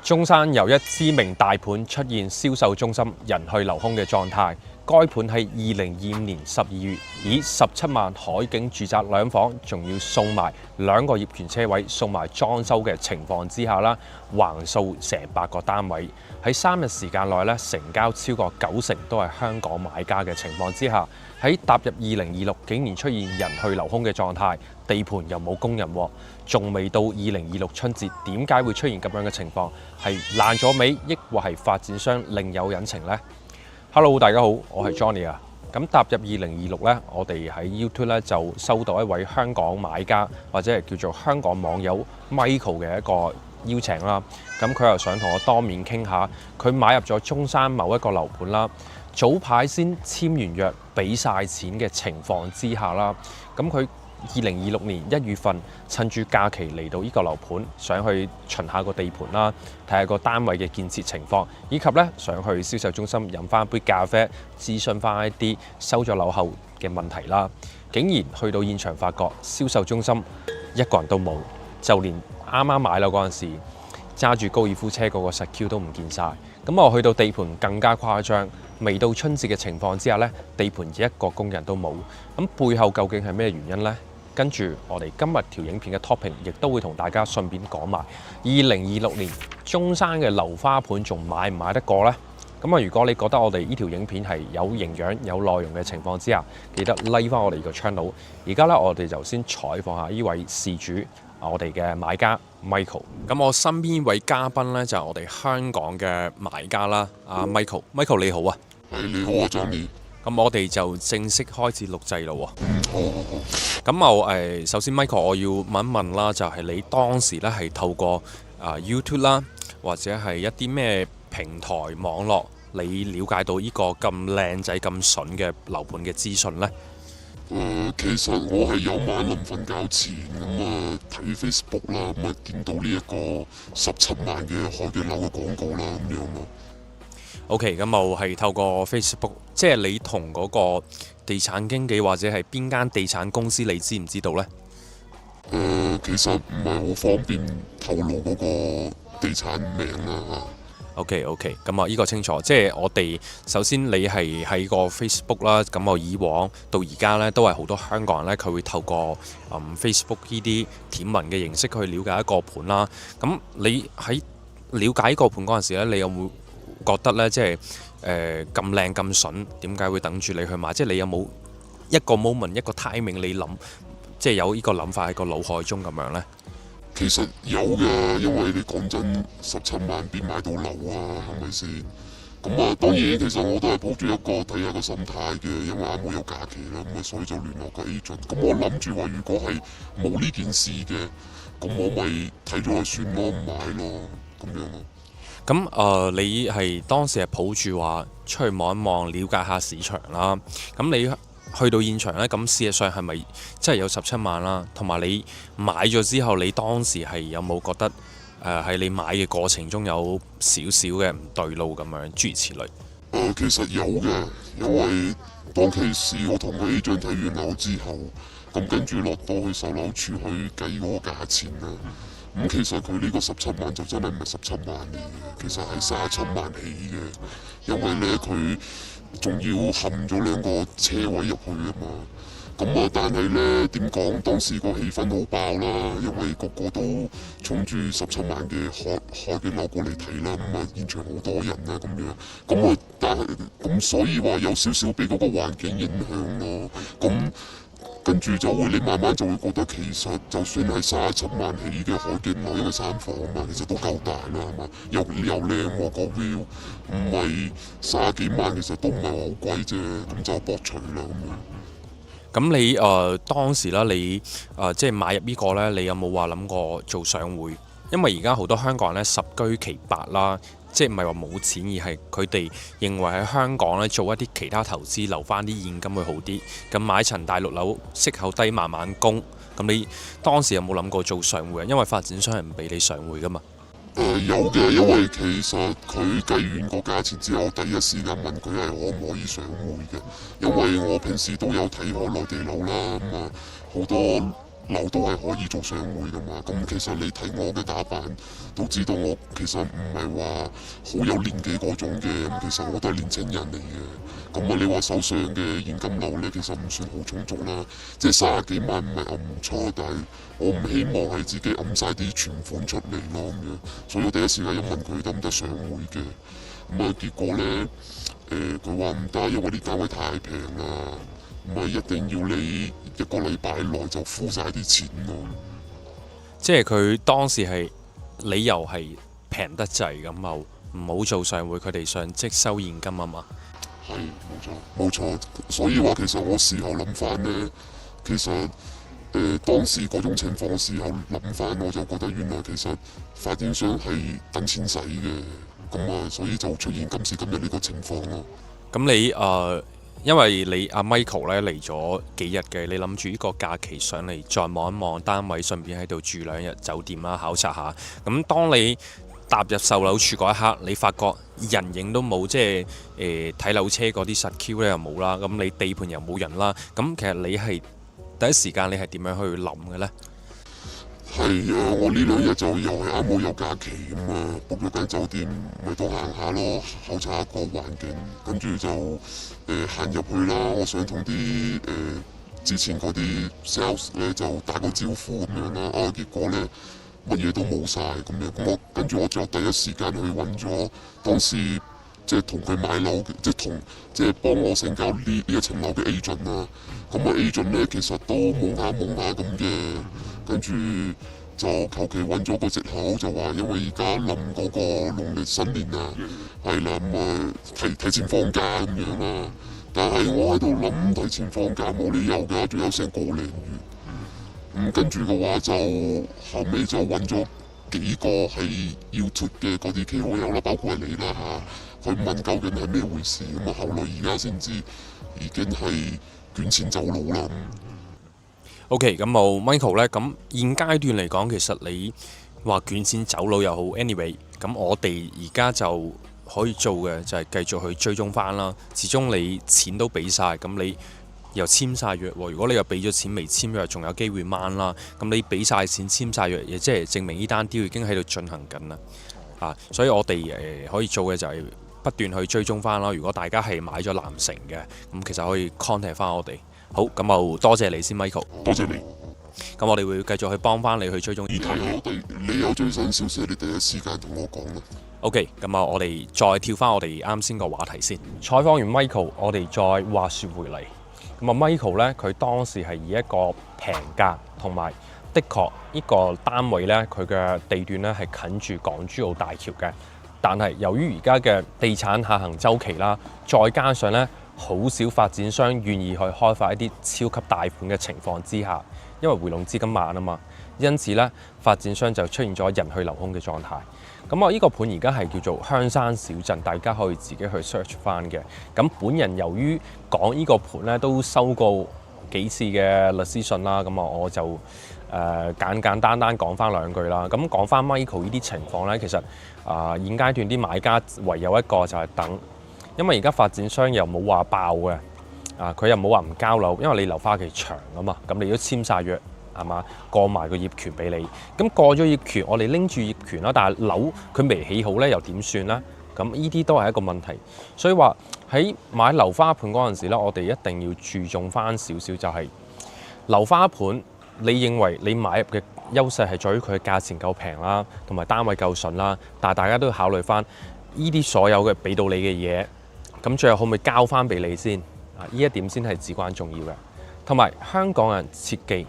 中山有一知名大盤出現銷售中心人去樓空嘅狀態。該盤喺2025年12月以17萬海景住宅兩房，仲要送埋2個業權車位，送埋裝修嘅情況之下啦，橫掃成8個單位。喺3日時間內咧，成交超過90%都係香港買家嘅情況之下，喺踏入2026竟然出現人去樓空嘅狀態，地盤又冇工人，仲未到2026春節，點解會出現咁樣嘅情況？係爛咗尾，抑或係發展商另有隱情呢？Hello， 大家好，我係 Johnny 啊。咁踏入2026呢，我哋喺 YouTube 咧就收到一位香港買家或者係叫做香港網友 Michael 嘅一個邀請啦。咁佢又想同我當面傾下，佢買入咗中山某一個樓盤啦，早排先簽完約，俾晒錢嘅情況之下啦，咁佢2026年1月份趁住假期嚟到呢個樓盤，想去巡下個地盤啦，睇下個單位嘅建設情況，以及咧想去銷售中心飲翻杯咖啡，諮詢翻一啲收咗樓後嘅問題啦。竟然去到現場發覺銷售中心一個人都冇，就連啱啱買樓嗰陣時揸住高爾夫車嗰個實 Q 都唔見晒。咁我去到地盤更加誇張，未到春節嘅情況之下呢，地盤一個工人都冇。咁背後究竟係咩原因呢？跟住我哋今日條影片嘅 topic 亦都會同大家順便講埋2026年中山嘅樓花盤仲買唔買得過呢？咁啊，如果你覺得我哋呢條影片係有營養有內容嘅情況之下，記得 like 翻我哋個 channel。而家呢，我哋就先採訪下呢位事主，我哋嘅買家 Michael。咁我身邊呢位嘉賓呢，就係我哋香港嘅買家啦，阿 Michael。Michael 你好啊。你好啊 Johnny。咁我哋就正式開始錄製咯喎。好。咁首先 Michael 我要問一問啦，就係你當時咧係透過YouTube 啦，或者係一啲咩平台網絡，你了解到呢個咁靚仔咁筍嘅樓盤嘅資訊呢？其實我係有晚臨瞓覺前睇 Facebook 啦，見到呢一個17萬嘅海景樓嘅廣告啦，咁樣咯。OK， 咁我係透過 Facebook， 即係你同嗰個地產經紀或者係邊間地產公司，你知唔知道呢？其實唔係好方便透露嗰個地產名啦。OK，咁呢個清楚，即係我哋首先你係喺個 Facebook 啦，咁我以往到而家呢，都係好多香港人呢，佢會透過Facebook 呢啲貼文嘅形式去了解一個盤啦。咁你喺了解呢個盤嗰陣時呢，你有冇覺得呢，即係咁靚咁筍，點解會等住你去買？即係你有冇一個 moment 一個 timing 你諗，即係有呢個諗法喺個腦海中咁樣呢？其實有嘅，因為你講真，17萬邊買到樓啊，係咪先？咁當然其實我都係抱住一個睇下個心態嘅，因為啱好有假期啦，所以就聯絡個 agent。咁我諗住話，如果係冇呢件事嘅，咁我咪睇咗就算咯，唔買咯，咁樣咯。咁你係當時係抱住話出去望一望，了解下市場啦。咁你去到現場呢，咁事實上係咪真係有17萬啦？同埋你買咗之後，你當時係有冇覺得喺你買嘅過程中有少少嘅唔對路咁樣，諸如此類？其實有嘅，因為當其時我同個 agent 睇完樓之後，咁跟住落到去售樓處去計嗰個價錢啦。咁其實佢呢個17萬就真係唔係17萬嚟嘅，其實係37萬起嘅，因為呢，佢仲要冚咗2個車位入去啊嘛。咁但係呢，點講，當時個氣氛好爆啦，因為個個都衝住17萬嘅海景樓過嚟睇啦，現場好多人啦咁樣。但係咁所以話有少少俾嗰個環境影響咯。跟住你慢慢就會覺得其實就算係37萬起嘅海景樓，因為3房啊嘛，其實都夠大啦，係嘛？又靚喎個 view，唔係30幾萬，其實都唔係話好貴啫，咁就博取啦咁樣。咁你當時啦，你即係買入呢個呢，你有冇話諗過做上會？因為而家好多香港人呢，十居其八啦。即係唔係話冇錢，而係佢哋認為喺香港咧做一啲其他投資，留翻啲現金會好啲。咁買層大陸樓，息口低，慢慢供。咁你當時有冇諗過做上會啊？因為發展商係唔俾你上會噶嘛。有嘅，因為其實佢計完個價錢之後，第一時間問佢係可唔可以上會嘅。因為我平時都有睇開內地樓啦，好多樓都係可以做上會噶嘛。咁其實你睇我嘅打扮都知道我其實唔係話好有年紀嗰種嘅，咁其實我都係年青人嚟嘅。咁你話手上嘅現金流呢，其實唔算好充足啦，即係30幾萬唔係唔錯，但係我唔希望係自己揞晒啲存款出嚟咯咁樣。所以我第一時間一問佢得唔得上會嘅，咁結果呢，佢話唔得，因為啲單位太平啦。唔係一定要你1個禮拜內就付晒啲錢咯。即係佢當時係理由係平得滯咁啊，唔好做上會，佢哋想即收現金啊嘛。係冇錯，所以話其實我事後諗翻呢，其實當時嗰種情況嘅時候諗翻，我就覺得原來其實發展商係等錢使嘅，咁所以就出現今時今日呢個情況咯。咁你因為你阿 Michael 咧嚟咗幾日嘅，你諗住呢個假期上嚟再望一望單位，順便喺度住2日酒店啦，考察下。咁當你踏入售樓處嗰一刻，你發覺人影都冇，即係睇樓車嗰啲實 Q 咧又冇啦，咁你地盤又冇人啦。咁其實你係第一時間你係點樣去諗嘅呢？係啊，我呢2日就又係啱好有假期咁book咗間酒店，咪當行下咯，考察下個環境，跟住就行入去啦。我想同啲之前嗰啲 sales 咧就打個招呼咁樣啦。結果咧乜嘢都冇晒咁樣，咁跟住我就第一時間去揾咗當時即係同佢買樓嘅，即係幫我成交呢一層樓嘅 agent 啦。咁agent 咧其實都懵下咁嘅。跟住就求其揾咗個藉口，就話因為而家臨嗰個農曆新年啊，係啦咁提前放假咁樣啦。但係我喺度諗提前放假冇理由㗎，仲有成個零月。跟住嘅話就後尾就揾咗幾個係 YouTube 嘅嗰啲 KOL 啦，包括係你啦去問究竟係咩回事。咁後來而家先知已經係捲錢走佬啦。OK，咁Michael 呢，咁現階段嚟講，其實你話捲錢走佬又好 ，anyway，咁我哋而家就可以做嘅就係繼續去追蹤翻啦。始終你錢都俾晒，咁你又簽晒約喎。如果你又俾咗錢未簽約，仲有機會掹啦。咁你俾晒錢簽晒約，亦即係證明呢單 deal 已經喺度進行緊啦。所以我哋可以做嘅就係不斷去追蹤翻啦。如果大家係買咗藍城嘅，咁其實可以 contact 翻我哋。好，咁就多謝你先 ，Michael。多謝你。咁我哋會繼續去幫翻你去追蹤議題。你有最新消息，你第一時間同我講啦。OK，咁我哋再跳翻我哋啱先個話題先。採訪完 Michael，我哋再話説回嚟。咁Michael 呢，佢當時係以一個平價同埋的確呢個單位呢，佢嘅地段呢係近住港珠澳大橋嘅。但係由於而家嘅地產下行週期啦，再加上呢，好少發展商願意去開發一啲超級大盤嘅情況之下，因為回籠資金慢啊嘛，因此咧發展商就出現咗人去樓空嘅狀態。咁呢個盤而家係叫做香山小鎮，大家可以自己去 search 翻嘅。咁本人由於講呢個盤咧都收過幾次嘅律師信啦，咁我就簡單講翻2句啦。咁講翻 Michael 呢啲情況咧，其實現階段啲買家唯有一個就係等。因為而家發展商又冇話爆嘅，佢又冇話唔交樓，因為你樓花期長啊嘛，咁你都簽晒約係嘛，過埋個業權俾你，咁過咗業權，我哋拎住業權啦，但係樓佢未起好咧，又點算咧？咁呢啲都係一個問題，所以話喺買樓花盤嗰陣時咧，我哋一定要注重翻少少，就係樓花盤，你認為你買入嘅優勢係在於佢嘅價錢夠平啦，同埋單位夠順啦，但係大家都要考慮翻呢啲所有嘅俾到你嘅嘢。咁最後可唔可以交翻俾你先？呢一點先係至關重要嘅。同埋香港人切記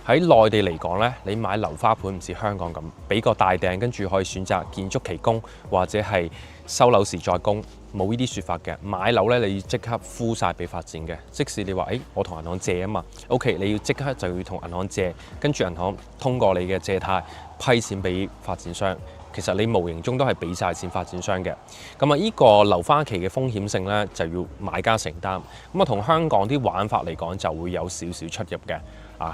喺內地嚟講呢，你買樓花盤唔似香港咁，俾個大訂跟住可以選擇建築期供或者係收樓時再供，冇呢啲説法嘅。買樓呢，你要即刻敷晒俾發展嘅，即使你話我同銀行借啊嘛 ，OK， 你要即刻就要同銀行借，跟住銀行通過你嘅借貸批錢俾發展商。其實你無形中都係俾晒錢發展商嘅，咁呢個樓花期嘅風險性呢，就要買家承擔。咁同香港啲玩法嚟講就會有少少出入嘅。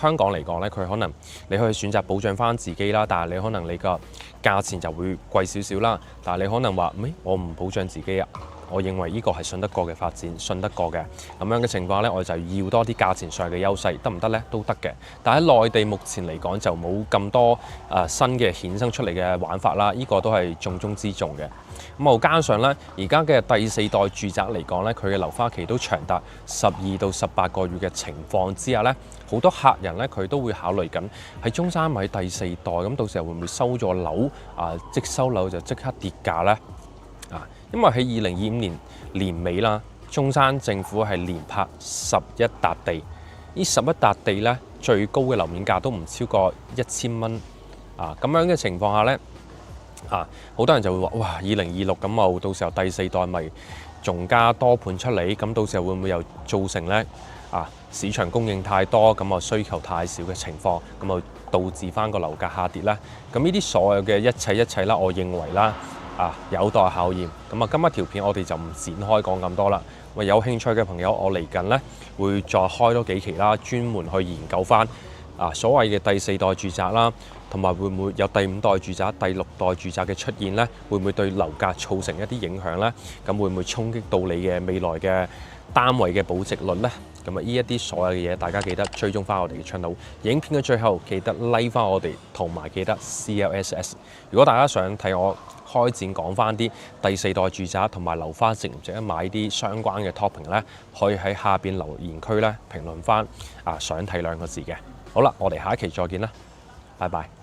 香港嚟講呢，佢可能你可以選擇保障翻自己啦，但係你可能你個價錢就會貴少少啦。但係你可能話我唔保障自己啊，我認為呢個係信得過嘅發展，信得過嘅咁樣嘅情況呢，我就要多啲價錢上嘅優勢，得唔得呢？都得嘅。但喺內地目前嚟講就冇咁多新嘅衍生出嚟嘅玩法啦，呢個都係重中之重嘅。咁加上呢，而家嘅第四代住宅嚟講呢，佢嘅樓花期都長達12到18個月嘅情況之下呢，好多客人呢，佢都會考慮緊喺中山買第四代，咁到時候會唔會收咗樓即收樓就即刻跌價呢？因為喺2025年年尾啦，中山政府係連拍11笪地，呢11笪地呢，最高嘅樓面價都唔超過1000蚊咁樣嘅情況下呢，好多人就會話：哇，2026咁啊，到時候第四代咪仲加多盤出嚟，咁到時候會唔會又造成呢市場供應太多，咁需求太少嘅情況，咁導致翻個樓價下跌呢？咁呢啲所有嘅一切啦，我認為啦。有待考驗。咁今日條片我哋就唔展開講咁多啦。喂，有興趣嘅朋友，我嚟緊呢會再開多幾期啦，專門去研究翻所謂嘅第四代住宅啦，同埋會唔會有第五代住宅、第六代住宅嘅出現呢？會唔會對樓價造成一啲影響呢？咁會唔會衝擊到你嘅未來嘅單位嘅保值率呢？咁呢一啲所有嘅嘢，大家記得追蹤翻我哋嘅 channel。影片嘅最後記得 like 翻我哋，同埋記得 CLSS。如果大家想睇我開展講翻啲第四代住宅同埋樓花值唔值得買啲相關嘅 topic 呢，可以喺下邊留言區呢評論翻想睇兩個字嘅。好啦，我哋下一期再見啦，拜拜。